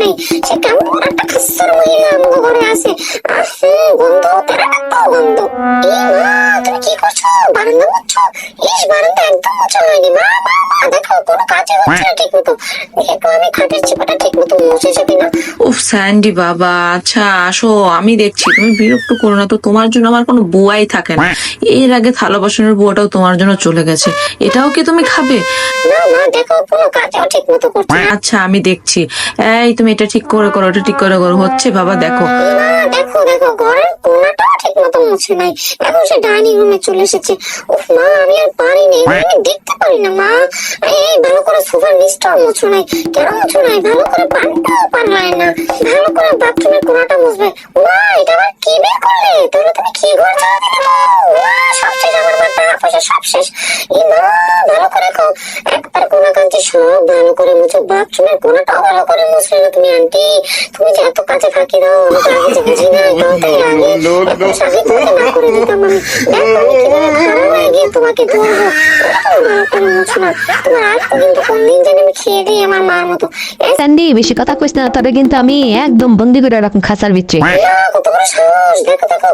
নেই। সে কেমন একটা খাসসার মহিলা আমার ঘরে আছে। গন্ধ তেরাকাত্তা গন্ধ। এই মা, তুমি কি করছো? বারান্দা মুছছো? ইস, বারান্দা একদম মোছা হয়নি। মা মা মা, দেখো কোনো কাজে হচ্ছে না ঠিক মতো। দেখো আমি খাটের চিপাটা ঠিক মতো মুছেছি কিনা। উফ স্যান্ডি বাবা, আচ্ছা আসো, আমি দেখছি। তুমি বিরক্ত করো না তো, তোমার জন্য আমার কোনো বুয়াই থাকে না। এর আগে থালা বাসনের বুয়াটাও তোমার জন্য চলে গেছে, এটাও কি তুমি খাবে? না মা, দেখো কোনো কাজও ঠিক মতো করছে না। আচ্ছা আমি দেখছি। এই তুমি এটা ঠিক করে করো, এটা ঠিক করে করো। হচ্ছে বাবা, দেখো। মা দেখো দেখো, ঘরের কোনাটাও ঠিক মতো মুছে নাই। এখন সে ডাইনিং রুমে চলে এসেছে। উফ মা, আমি আর পারি না, আমি দেখতে পারি না মা। এই ভালো করে সোফার নিচটাও মুছো নাই। কেন মুছো নাই? ভালো করে পানটাও পারলাই না। ভালো করে বাথরুমের কোনাটা মুছবে। মা, এটা আবার কি বের করলে? তাহলে তুমি কি ঘর ঝাড়া দিলে মা? সব শেষ, আমার মা টাকা পয়সা সব শেষ। এই মা, ভালো করে খাও। একবার কোনা কাঞ্চি সব ভালো করে মুছো। বাথরুমের কোনাটাও ভালো করে মুছলে না তুমি আন্টি। তুমি যে এত কাজে ফাঁকি দাও, আমি তো আগে যে বুঝি না। তাই আগে আগে তোমাকে না করে দিতাম আমি। দেখো আমি কিভাবে খারাপ হয়ে গিয়ে তোমাকে ধরবো। ভালো করে মুছো না। তোমার আর তো কিন্তু কোনদিন জানি আমি খেয়ে দিই আমার মার মতো। স্যান্ডি, বেশি কথা কইস না, তবে কিন্তু আমি একদম বন্দি করে রাখুন খাঁচার ভিতরে। কত বড় সাহস! দেখো দেখো।